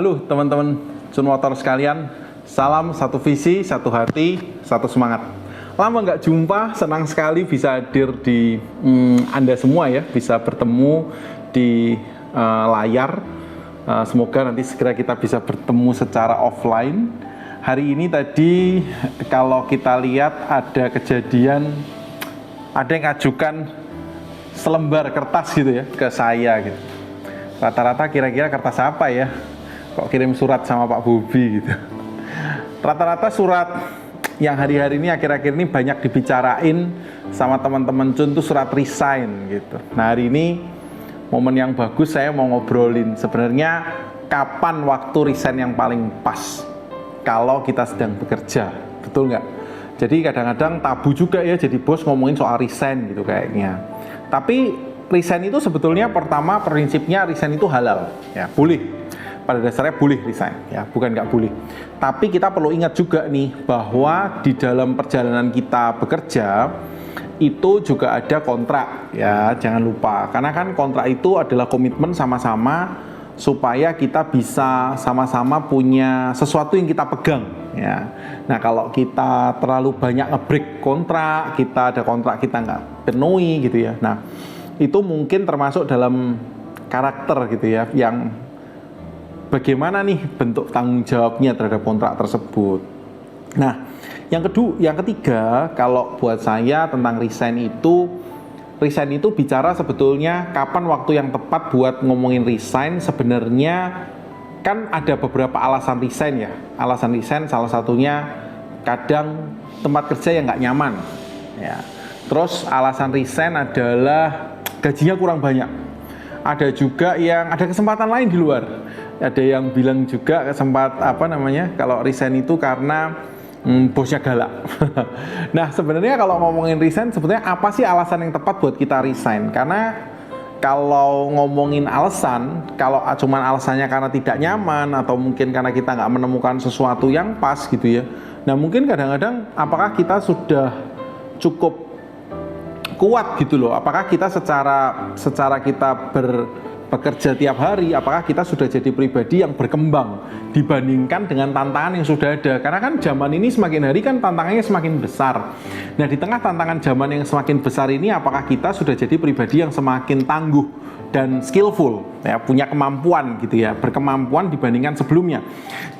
Halo teman-teman Cunmotor sekalian, salam satu visi, satu hati, satu semangat. Lama nggak jumpa, senang sekali bisa hadir di Anda semua ya, bisa bertemu di layar. Semoga nanti segera kita bisa bertemu secara offline. Hari ini tadi kalau kita lihat ada kejadian, ada yang ajukan selembar kertas gitu ya ke saya gitu. Rata-rata kira-kira kertas apa ya? Kok kirim surat sama Pak Bobi gitu. Rata-rata surat yang hari-hari ini akhir-akhir ini banyak dibicarain sama teman-teman Cun tuh surat resign gitu. Nah hari ini momen yang bagus, saya mau ngobrolin sebenarnya kapan waktu resign yang paling pas kalau kita sedang bekerja, betul nggak? Jadi kadang-kadang tabu juga ya jadi bos ngomongin soal resign gitu kayaknya. Tapi resign itu sebetulnya pertama prinsipnya resign itu halal ya, boleh. Pada dasarnya boleh resign ya, bukan nggak boleh. Tapi kita perlu ingat juga nih bahwa di dalam perjalanan kita bekerja itu juga ada kontrak ya, jangan lupa. Karena kan kontrak itu adalah komitmen sama-sama supaya kita bisa sama-sama punya sesuatu yang kita pegang ya. Nah kalau kita terlalu banyak nge-break kontrak, kita ada kontrak kita nggak penuhi gitu ya. Nah itu mungkin termasuk dalam karakter gitu ya, yang bagaimana nih bentuk tanggung jawabnya terhadap kontrak tersebut. Nah, yang ketiga, kalau buat saya tentang resign itu bicara sebetulnya kapan waktu yang tepat buat ngomongin resign. Sebenarnya kan ada beberapa alasan resign ya. Alasan resign salah satunya kadang tempat kerja yang nggak nyaman. Ya. Terus alasan resign adalah gajinya kurang banyak. Ada juga yang ada kesempatan lain di luar. Ada yang bilang juga kalau resign itu karena bosnya galak. Nah sebenarnya kalau ngomongin resign, sebetulnya apa sih alasan yang tepat buat kita resign? Karena kalau ngomongin alasan, kalau cuman alasannya karena tidak nyaman atau mungkin karena kita nggak menemukan sesuatu yang pas gitu ya. Nah mungkin kadang-kadang apakah kita sudah cukup kuat gitu loh? Apakah kita secara kita bekerja tiap hari, apakah kita sudah jadi pribadi yang berkembang dibandingkan dengan tantangan yang sudah ada? Karena kan zaman ini semakin hari kan tantangannya semakin besar. Nah di tengah tantangan zaman yang semakin besar ini, apakah kita sudah jadi pribadi yang semakin tangguh dan skillful ya, punya kemampuan gitu ya, berkemampuan dibandingkan sebelumnya?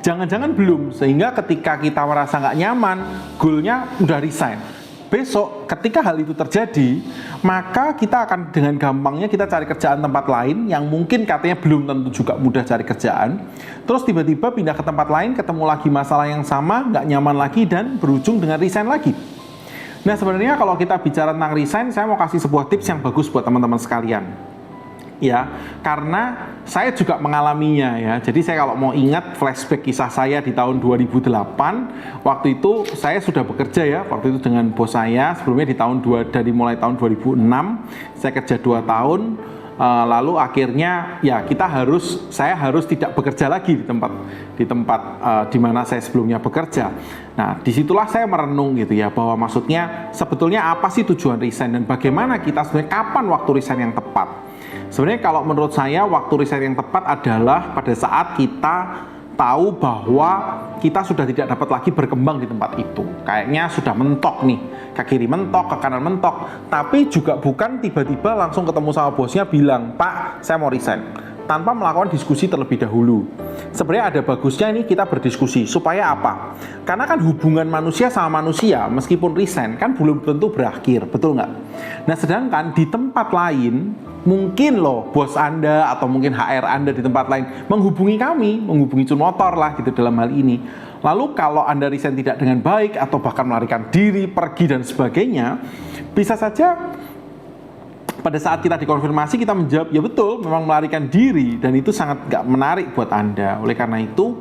Jangan-jangan belum, sehingga ketika kita merasa nggak nyaman, goalnya udah resign. Besok ketika hal itu terjadi, maka kita akan dengan gampangnya kita cari kerjaan tempat lain yang mungkin katanya belum tentu juga mudah cari kerjaan. Terus tiba-tiba pindah ke tempat lain, ketemu lagi masalah yang sama, nggak nyaman lagi dan berujung dengan resign lagi. Nah sebenarnya kalau kita bicara tentang resign, saya mau kasih sebuah tips yang bagus buat teman-teman sekalian. Ya, karena saya juga mengalaminya ya. Jadi saya kalau mau ingat flashback kisah saya di tahun 2008, waktu itu saya sudah bekerja ya, waktu itu dengan bos saya. Sebelumnya dari mulai tahun 2006 saya kerja 2 tahun, lalu akhirnya ya saya harus tidak bekerja lagi di tempat di mana saya sebelumnya bekerja. Nah, disitulah saya merenung gitu ya, bahwa maksudnya sebetulnya apa sih tujuan resign dan bagaimana kita sebenarnya kapan waktu resign yang tepat. Sebenarnya kalau menurut saya waktu resign yang tepat adalah pada saat kita tahu bahwa kita sudah tidak dapat lagi berkembang di tempat itu. Kayaknya sudah mentok nih, ke kiri mentok, ke kanan mentok. Tapi juga bukan tiba-tiba langsung ketemu sama bosnya bilang, "Pak, saya mau resign." Tanpa melakukan diskusi terlebih dahulu. Sebenarnya ada bagusnya ini kita berdiskusi. Supaya apa? Karena kan hubungan manusia sama manusia, meskipun resign, kan belum tentu berakhir, betul nggak? Nah sedangkan di tempat lain, mungkin loh bos Anda atau mungkin HR Anda di tempat lain menghubungi kami, menghubungi Cunmotor lah gitu dalam hal ini. Lalu kalau Anda resign tidak dengan baik atau bahkan melarikan diri, pergi dan sebagainya, bisa saja pada saat kita dikonfirmasi kita menjawab ya betul memang melarikan diri, dan itu sangat gak menarik buat Anda. Oleh karena itu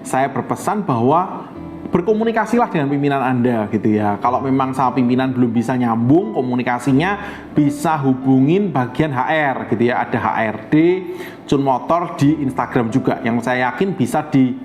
saya berpesan bahwa berkomunikasilah dengan pimpinan Anda gitu ya. Kalau memang sama pimpinan belum bisa nyambung komunikasinya, bisa hubungin bagian HR gitu ya. Ada HRD Cunmotor di Instagram juga, yang saya yakin bisa di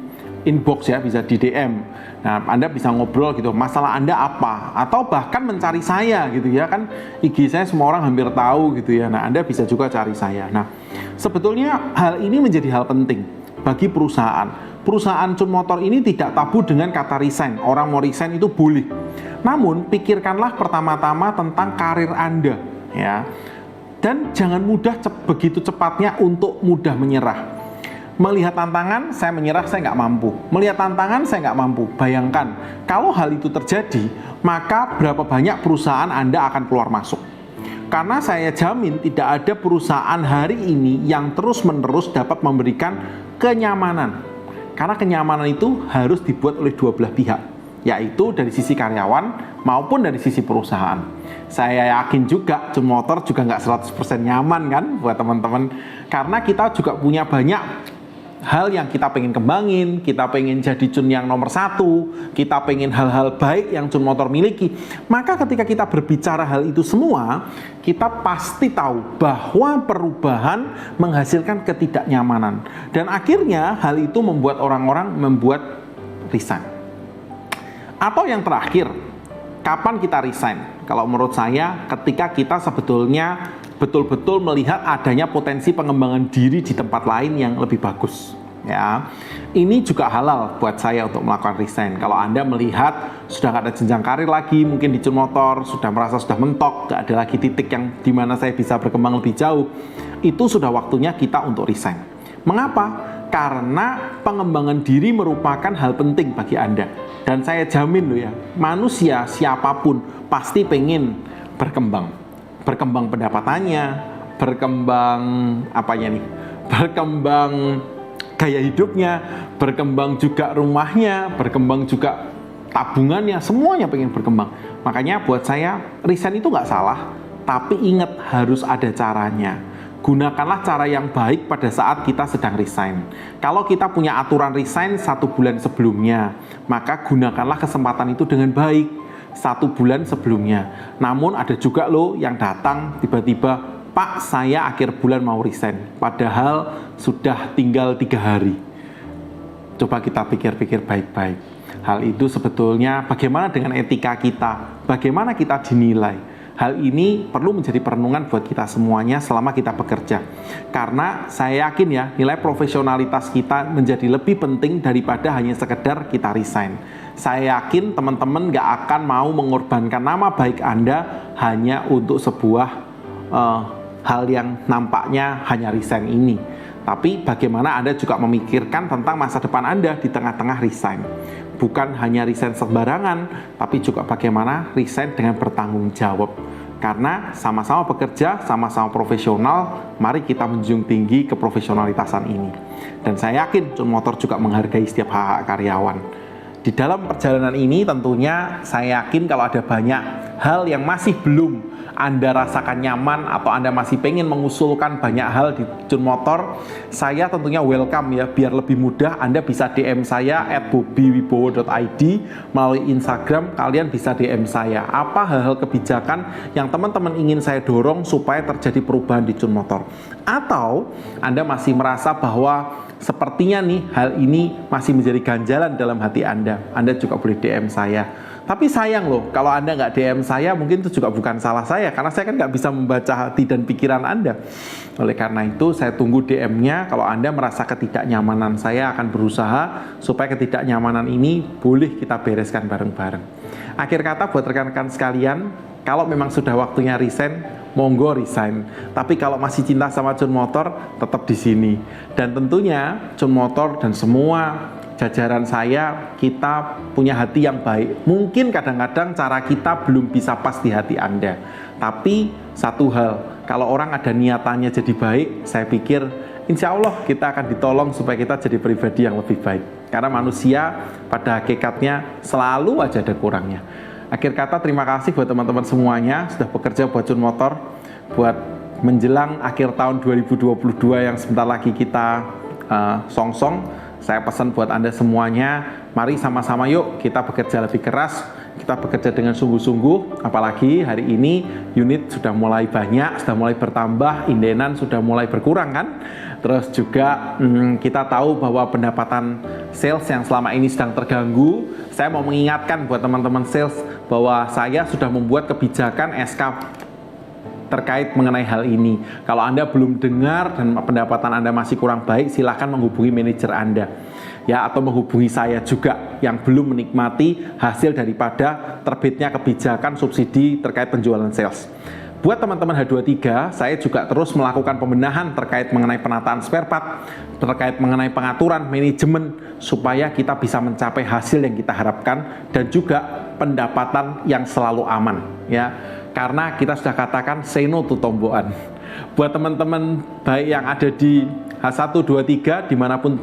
inbox ya, bisa di DM. Nah, Anda bisa ngobrol gitu, masalah Anda apa, atau bahkan mencari saya gitu ya, kan IG saya semua orang hampir tahu gitu ya. Nah, Anda bisa juga cari saya. Nah, sebetulnya hal ini menjadi hal penting. bagi perusahaan. Perusahaan Chun Motor ini tidak tabu dengan kata resign. Orang mau resign itu boleh. Namun pikirkanlah pertama-tama tentang karir Anda, ya. Dan jangan begitu cepatnya untuk mudah menyerah. Melihat tantangan, saya menyerah, saya nggak mampu. Melihat tantangan, saya nggak mampu. Bayangkan, kalau hal itu terjadi, maka berapa banyak perusahaan Anda akan keluar masuk. Karena saya jamin tidak ada perusahaan hari ini yang terus-menerus dapat memberikan kenyamanan. Karena kenyamanan itu harus dibuat oleh dua belah pihak, yaitu dari sisi karyawan maupun dari sisi perusahaan. Saya yakin juga Chun Motor juga nggak 100% nyaman kan buat teman-teman. Karena kita juga punya banyak hal yang kita pengen kembangin, kita pengen jadi Chun yang nomor 1, kita pengen hal-hal baik yang Chun Motor miliki. Maka ketika kita berbicara hal itu semua, kita pasti tahu bahwa perubahan menghasilkan ketidaknyamanan. Dan akhirnya hal itu membuat orang-orang resign. Atau yang terakhir, kapan kita resign? Kalau menurut saya, ketika kita sebetulnya betul-betul melihat adanya potensi pengembangan diri di tempat lain yang lebih bagus, ya. Ini juga halal buat saya untuk melakukan resign. Kalau Anda melihat sudah nggak ada jenjang karir lagi, mungkin di Chun Motor sudah merasa sudah mentok, nggak ada lagi titik yang dimana saya bisa berkembang lebih jauh, itu sudah waktunya kita untuk resign. Mengapa? Karena pengembangan diri merupakan hal penting bagi Anda. Dan saya jamin loh ya, manusia siapapun pasti pengen berkembang pendapatannya, berkembang berkembang gaya hidupnya, berkembang juga rumahnya, berkembang juga tabungannya, semuanya pengen berkembang. Makanya buat saya resign itu nggak salah, tapi ingat harus ada caranya. Gunakanlah cara yang baik pada saat kita sedang resign. Kalau kita punya aturan resign 1 bulan sebelumnya, maka gunakanlah kesempatan itu dengan baik 1 bulan sebelumnya. Namun ada juga loh yang datang tiba-tiba, Pak, saya akhir bulan mau resign, padahal sudah tinggal 3 hari. Coba kita pikir-pikir baik-baik. Hal itu sebetulnya bagaimana dengan etika kita, bagaimana kita dinilai. Hal ini perlu menjadi perenungan buat kita semuanya selama kita bekerja. Karena saya yakin ya, nilai profesionalitas kita menjadi lebih penting daripada hanya sekedar kita resign. Saya yakin teman-teman gak akan mau mengorbankan nama baik Anda hanya untuk sebuah hal yang nampaknya hanya resign ini. Tapi bagaimana Anda juga memikirkan tentang masa depan Anda di tengah-tengah resign. Bukan hanya resign sembarangan, tapi juga bagaimana resign dengan bertanggung jawab. Karena sama-sama bekerja, sama-sama profesional, mari kita menjunjung tinggi keprofesionalitasan ini. Dan saya yakin Chun Motor juga menghargai setiap hak karyawan. Di dalam perjalanan ini tentunya saya yakin kalau ada banyak hal yang masih belum Anda rasakan nyaman atau Anda masih pengen mengusulkan banyak hal di Chun Motor, saya tentunya welcome ya. Biar lebih mudah Anda bisa DM saya @bobbywibowo.id, melalui Instagram kalian bisa DM saya apa hal-hal kebijakan yang teman-teman ingin saya dorong supaya terjadi perubahan di Chun Motor. Atau Anda masih merasa bahwa sepertinya nih hal ini masih menjadi ganjalan dalam hati Anda juga boleh DM saya. Tapi sayang loh, kalau Anda nggak DM saya, mungkin itu juga bukan salah saya, karena saya kan nggak bisa membaca hati dan pikiran Anda. Oleh karena itu, saya tunggu DM-nya. Kalau Anda merasa ketidaknyamanan, saya akan berusaha supaya ketidaknyamanan ini boleh kita bereskan bareng-bareng. Akhir kata buat rekan-rekan sekalian, kalau memang sudah waktunya resign, monggo resign. Tapi kalau masih cinta sama Chun Motor, tetap di sini. Dan tentunya Chun Motor dan semua jajaran saya, kita punya hati yang baik. Mungkin kadang-kadang cara kita belum bisa pas di hati Anda. Tapi satu hal, kalau orang ada niatannya jadi baik, saya pikir insya Allah kita akan ditolong supaya kita jadi pribadi yang lebih baik. Karena manusia pada hakikatnya selalu aja ada kurangnya. Akhir kata, terima kasih buat teman-teman semuanya sudah bekerja buat Chun Motor, buat menjelang akhir tahun 2022 yang sebentar lagi kita song-song. Saya pesan buat Anda semuanya, mari sama-sama yuk kita bekerja lebih keras, kita bekerja dengan sungguh-sungguh. Apalagi hari ini unit sudah mulai banyak, sudah mulai bertambah, indenan sudah mulai berkurang kan. Terus juga kita tahu bahwa pendapatan sales yang selama ini sedang terganggu. Saya mau mengingatkan buat teman-teman sales bahwa saya sudah membuat kebijakan SK terkait mengenai hal ini. Kalau Anda belum dengar dan pendapatan Anda masih kurang baik, silakan menghubungi manajer Anda. Ya, atau menghubungi saya juga yang belum menikmati hasil daripada terbitnya kebijakan subsidi terkait penjualan sales. Buat teman-teman H23, saya juga terus melakukan pembenahan terkait mengenai penataan spare part, terkait mengenai pengaturan manajemen, supaya kita bisa mencapai hasil yang kita harapkan dan juga pendapatan yang selalu aman. Ya, karena kita sudah katakan say no to tomboan. Buat teman-teman baik yang ada di H123 dimanapun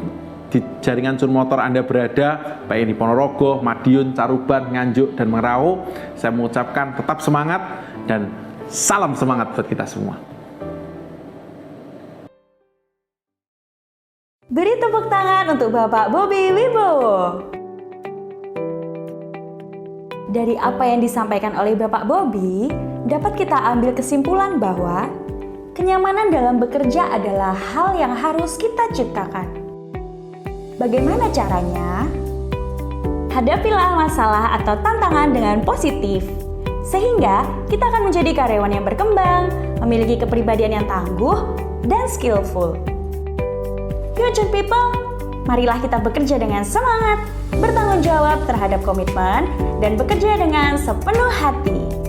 di jaringan Sun Motor Anda berada, baik di Ponorogo, Madiun, Caruban, Nganjuk, dan Merauke, saya mengucapkan tetap semangat dan salam semangat buat kita semua. Beri tepuk tangan untuk Bapak Bobby Wibowo. Dari apa yang disampaikan oleh Bapak Bobby, dapat kita ambil kesimpulan bahwa kenyamanan dalam bekerja adalah hal yang harus kita ciptakan. Bagaimana caranya? Hadapilah masalah atau tantangan dengan positif, sehingga kita akan menjadi karyawan yang berkembang, memiliki kepribadian yang tangguh, dan skillful. Future people, marilah kita bekerja dengan semangat, bertanggung jawab terhadap komitmen, dan bekerja dengan sepenuh hati.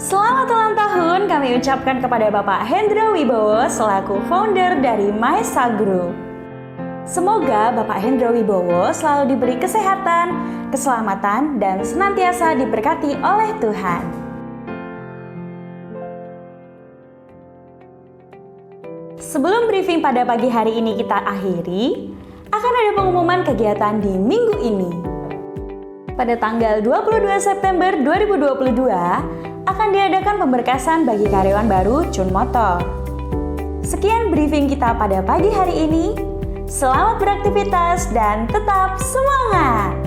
Selamat ulang tahun kami ucapkan kepada Bapak Hendro Wibowo selaku founder dari Maesa Group. Semoga Bapak Hendro Wibowo selalu diberi kesehatan, keselamatan, dan senantiasa diberkati oleh Tuhan. Sebelum briefing pada pagi hari ini kita akhiri, akan ada pengumuman kegiatan di minggu ini. Pada tanggal 22 September 2022, akan diadakan pemberkasan bagi karyawan baru Sun Motor. Sekian briefing kita pada pagi hari ini. Selamat beraktivitas dan tetap semangat!